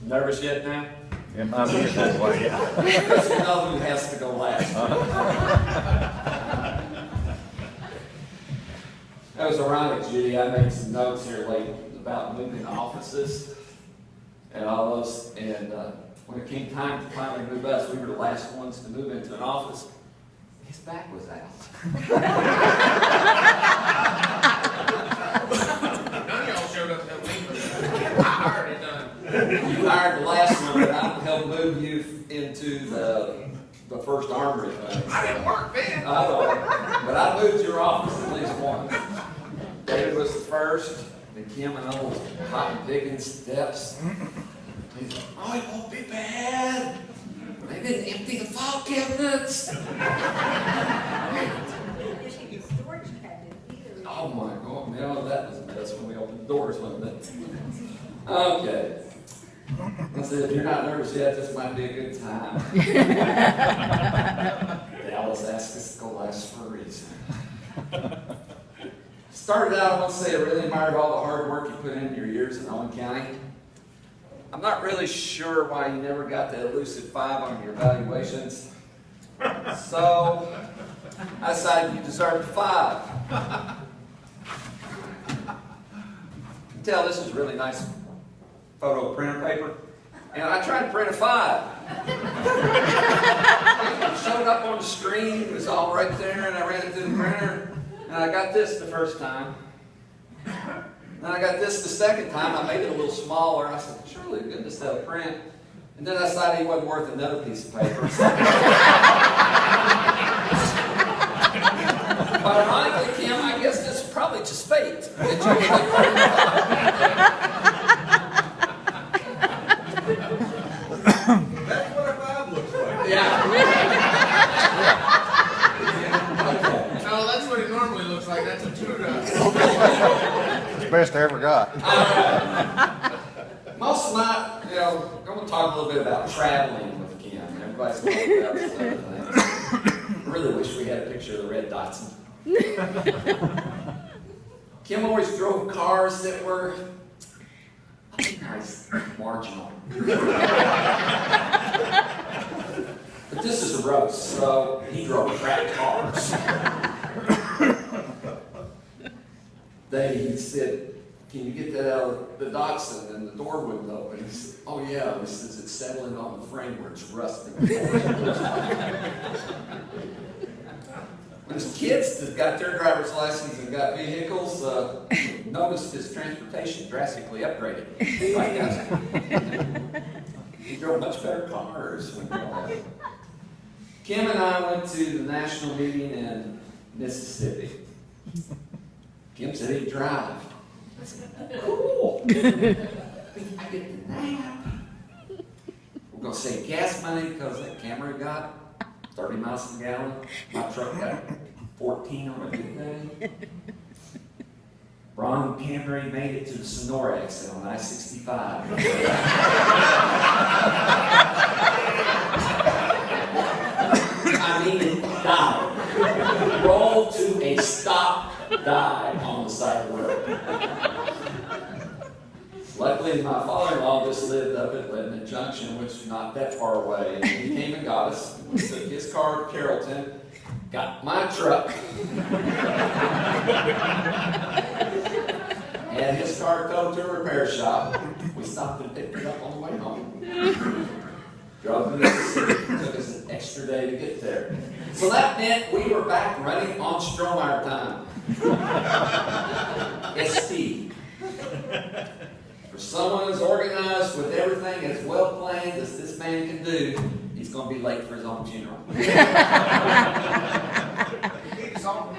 Nervous yet now? Yeah, I'm here that way, yeah. Because you know who has to go last. That was ironic, Judy. I made some notes here late about moving offices and all those. And when it came time to finally move us, we were the last ones to move into an office. His back was out. None of y'all showed up that week. I already done. You hired the last one, but I helped move you into the first armory thing. I didn't work then. I know, but I moved your office at least once. David was the first, then Kim and I was cotton picking steps. He's like, oh, it won't be bad. They didn't empty the file cabinets. Oh my God, man, that was a mess when we opened the doors, wasn't it? Okay. I said, if you're not nervous yet, this might be a good time. Dallas asked us to go last for a reason. Started out, I want to say I really admired all the hard work you put in your years in Owen County. I'm not really sure why you never got that elusive 5 on your evaluations. So, I decided you deserved a 5. You can tell this is really nice photo printer paper. And I tried to print a 5. It showed up on the screen, it was all right there, and I ran it through the printer. And I got this the first time. Then I got this the second time. I made it a little smaller. I said, surely goodness that'll print. And then I decided he wasn't worth another piece of paper. But ironically, Kim, I guess this is probably just fate. That you get That's what a 5 looks like. Yeah. No, that's what it normally looks like. That's a 2 die. It's the best I ever got. Most of my, I'm going to talk a little bit about traveling with Kim. Everybody's talking about this other things. I really wish we had a picture of the red Datsun. Kim always drove cars that were nice, marginal. But this is a roast, so he drove track cars. He said, can you get that out of the Datsun? And the door wouldn't open. He said, oh yeah. He says, it's settling on the frame where it's rusting. When his kids that got their driver's license and got vehicles, noticed his transportation drastically upgraded. Like that. He drove much better cars. Kim and I went to the national meeting in Mississippi. Kim said he'd drive. I said, cool. I get to nap. We're going to save gas money because that Camry got 30 miles a gallon. My truck got 14 on a good day. Ron Camry made it to the Sonora exit on I-65. I mean, it died. Rolled to a stop, died on the side of the road. Luckily, my father-in-law just lived up at Lebanon Junction, which is not that far away. And he came and got us. We took his car to Carrollton, got my truck, and his car towed to a repair shop. We stopped and picked it up on the way home. Drove to Mississippi. Took us an extra day to get there. So that meant we were back running on Strohmeier time. ST. For someone as organized with everything as well planned as this man can do, he's going to be late for his own funeral.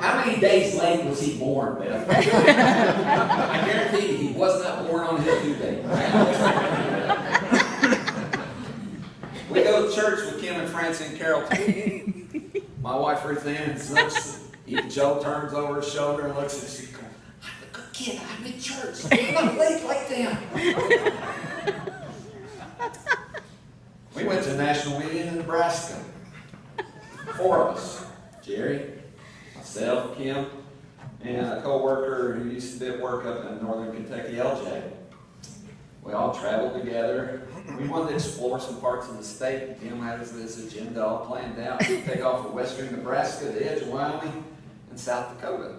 How many days late was he born, Beth? I guarantee you he was not born on his due date. We go to church with Kim and Francine Carrollton. My wife Ruth Ann looks, even Joe turns over his shoulder and looks at us. She's going, I'm a good kid, I'm in church. I'm not late like them. We went to a national meeting in Nebraska. 4 of us. Jerry, myself, Kim, and a co-worker who used to be at work up in northern Kentucky, LJ. We all traveled together. We wanted to explore some parts of the state. Tim has this agenda all planned out. We take off to western Nebraska, the edge of Wyoming, and South Dakota.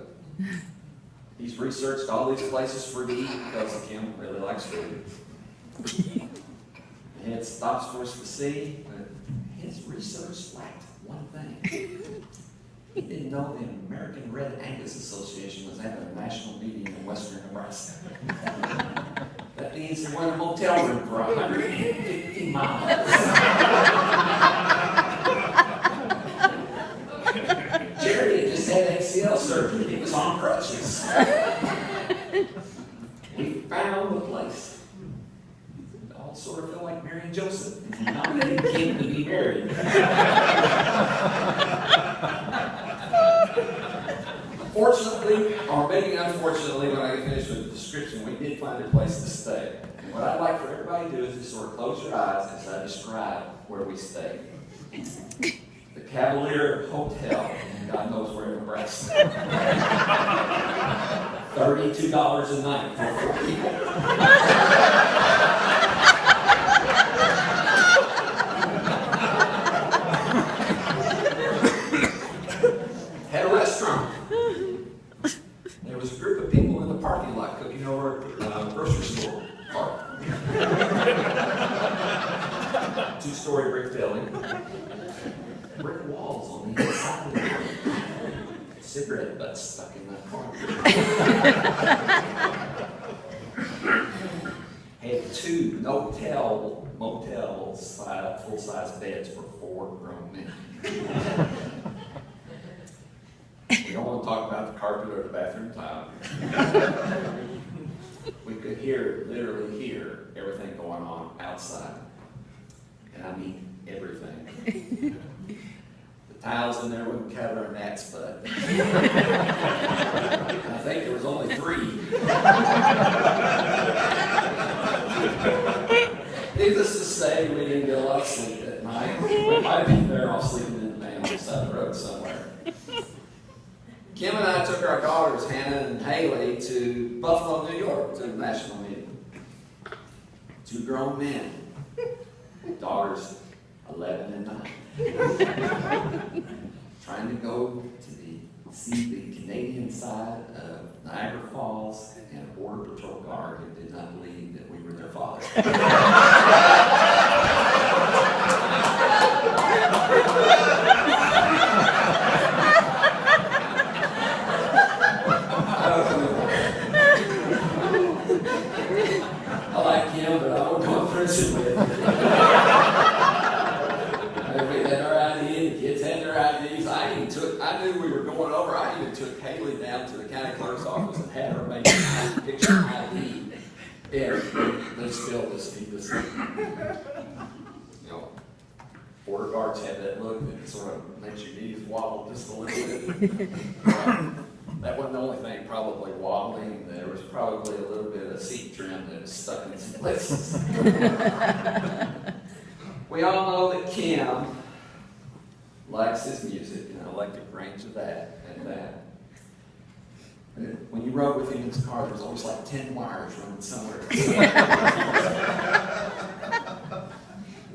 He's researched all these places for to eat because Kim really likes food. He had stops for us to see, but his research lacked one thing. He didn't know the American Red Angus Association was having a national meeting in western Nebraska. That means they were in a motel room for 150 miles. Jerry had just had ACL surgery. He was on crutches. We found the place. It all sort of felt like Mary and Joseph. Nominated Kim to be married. Fortunately, or maybe unfortunately, when I get finished with the description, we did find a place to stay. And what I'd like for everybody to do is just sort of close your eyes as I describe where we stayed. The Cavalier Hotel, God knows where in Nebraska. $32 a night for 4 people. Had a restaurant. There was a group of people in the parking lot cooking over a grocery store park. 2-story brick building. Brick walls on the inside of the building. Cigarette butts stuck in that corner. Had 2 motel full-size beds for 4 grown men. We don't want to talk about the carpet or the bathroom tile. We could literally hear everything going on outside. And I mean everything. The tiles in there wouldn't cover a gnat's butt. I think there was only 3. Needless to say, we didn't get a lot of sleep that night. We might have been better off sleeping in the van on the side of the road somewhere. Kim and I took our daughters, Hannah and Haley, to Buffalo, New York, to the national meeting. 2 grown men. Daughters, 11 and 9. Trying to go to see the Canadian side of Niagara Falls, and a Border Patrol guard who did not believe that we were their father. I like him, but I won't go to prison with him. We had our ID, the kids had their IDs. I knew we were going over. I even took Haley down to the county clerk's office and had her make a picture ID. Yeah, they still just keep this. Border guards have that look that sort of makes your knees wobble just a little bit. That wasn't the only thing probably wobbling. There was probably a little bit of seat trim that was stuck in some places. We all know that Kim likes his music, and electric range of that and that. When you rode with him in his car, there was always like 10 wires running somewhere.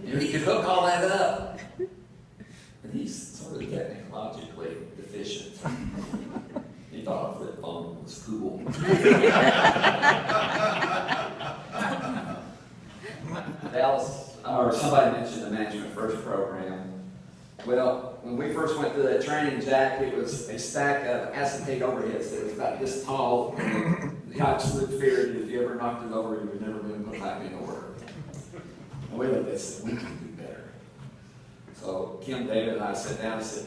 And he could hook all that up. But he's sort of technologically deficient. He thought a flip phone was cool. Dallas, or somebody mentioned the Management First program. Well, when we first went through that training, Jack, it was a stack of acetate overheads that was about this tall. The absolute fear that if you ever knocked it over, you would never be able to put back in order. And we looked at this and we can do better. So Kim, David, and I sat down and said,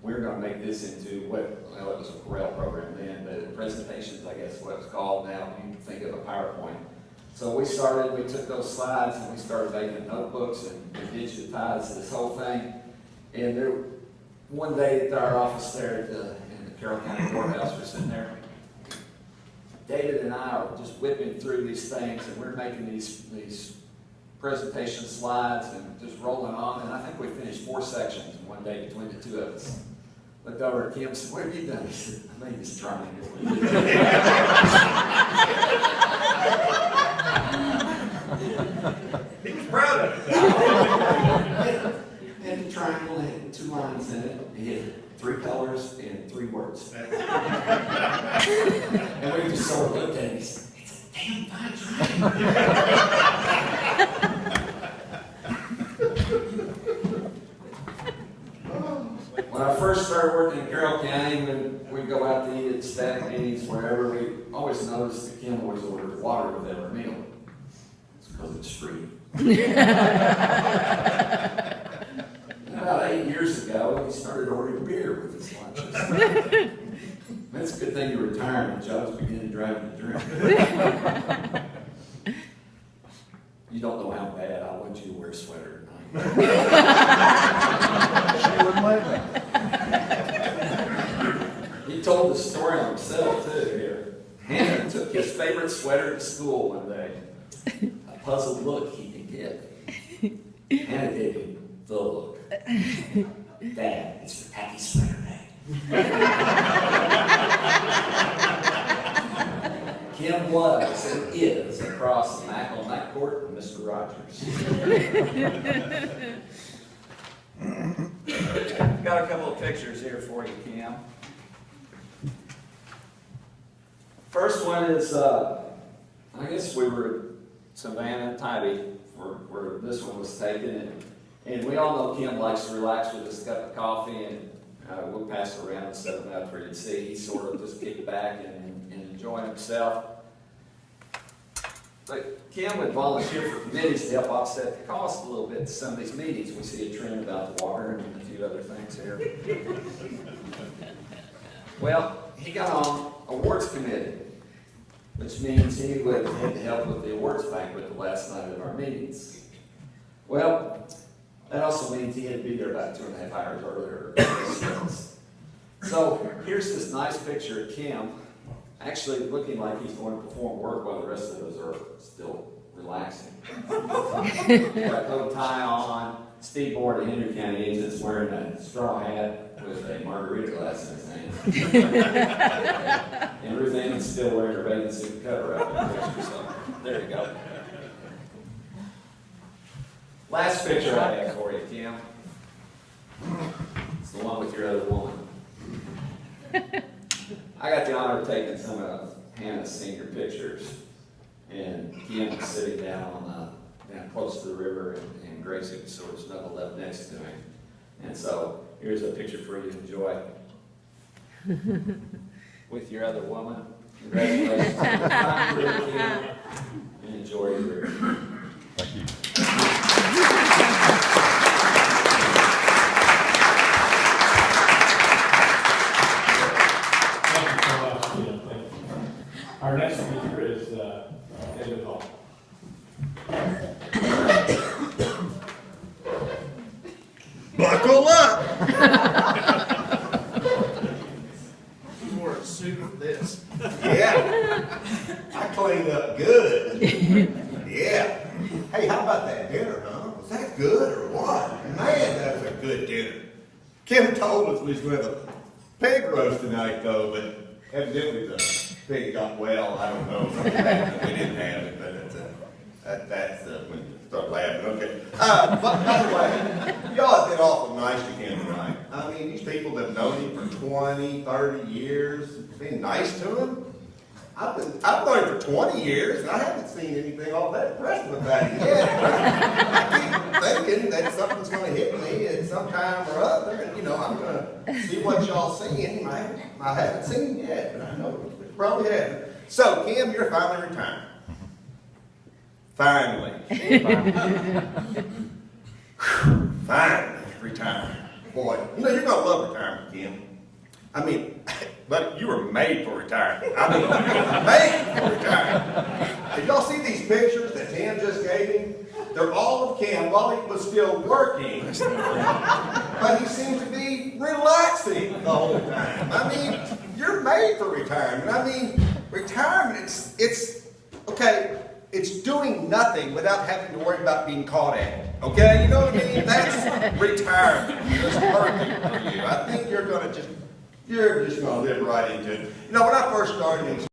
we're going to make this into it was a Corel program then, but presentations, I guess what it's called now. You can think of a PowerPoint. So we took those slides and we started making notebooks and digitized this whole thing. And one day at our office there in the Carroll County Courthouse, we're sitting there. David and I are just whipping through these things, and we're making these presentation slides and just rolling on. And I think we finished 4 sections in one day between the 2 of us. Looked over at Kim and said, "What have you done?" He said, "I made this triangle." He was proud of it. And the triangle had 2 lines in it. It had 3 colors and 3 words. And we just sort of looked at it and he said, "It's a damn fine triangle." When I first started working in Carroll County, when we'd go out to eat at staff meetings, wherever, we always noticed that Kim always ordered water with every meal. It's because it's free. About 8 years ago, he started ordering beer with his lunches. That's a good thing you're retiring and Joe's beginning driving to drink. You don't know how bad I want you to wear a sweater tonight. She wouldn't let me. He told the story on himself too here. Hannah took his favorite sweater to school one day. A puzzled look he could get. Hannah gave him the look. "Dad, it's the tacky sweater day." Kim was and is across the Mackle Night Court with Mr. Rogers. Got a couple of pictures here for you, Kim. First one is, I guess we were at Savannah and Tybee where this one was taken. And we all know Kim likes to relax with his cup of coffee, and we'll pass it around and set him up for you to see. He sort of just kicked back and enjoying himself. But Kim would volunteer for committees to help offset the cost a little bit to some of these meetings. We see a trend about the water and a few other things here. Well, he got on awards committee, which means he would have to help with the awards banquet the last night of our meetings. Well, that also means he had to be there about 2.5 hours earlier. So here's this nice picture of Kim, actually looking like he's going to perform work while the rest of us are still relaxing. Got no tie on. Steve Board of Hendrick County Agents wearing a straw hat with a margarita glass in his hand. And Ruth Ann's still wearing her bathing suit cover up in the picture, so there you go. Last picture I have for you, Kim. It's the one with your other woman. I got the honor of taking some of Hannah's senior pictures, and Kim was sitting down close to the river, and Gracie was sort of snuggled up next to him. And so here's a picture for you to enjoy with your other woman. Congratulations on the time, Kim, and enjoy your career. Thank you. Our next speaker is David Hall. Buckle up! You wore a suit for this. Yeah, I cleaned up good. Yeah. Hey, how about that dinner, huh? Was that good or what? Man, that was a good dinner. Kim told us we was going to have a pig roast tonight, though, but evidently the pig got well. I don't know. We didn't have it, but that's when you start laughing. Okay. But by the way, y'all have been awful nice to Kim tonight. I mean, these people that have known him for 20, 30 years, being nice to him. I've known him for 20 years, and I haven't seen anything all that impressive about him yet. I keep thinking that something's going to hit me at some time or other, and, I'm going to see what y'all seen. I haven't seen yet, but I know it probably hasn't. So, Kim, you're finally retired. Finally. Finally retired. Boy, you're going to love retirement, Kim. I mean, but you were made for retirement. I mean, you were made for retirement. Did y'all see these pictures that Tim just gave me? They're all of Kim while he was still working. But he seemed to be relaxing the whole time. I mean, you're made for retirement. I mean, retirement, it's okay, it's doing nothing without having to worry about being caught at it. Okay, you know what I mean? That's retirement. That's perfect for you. I think you're just gonna live right into it. You know, when I first started in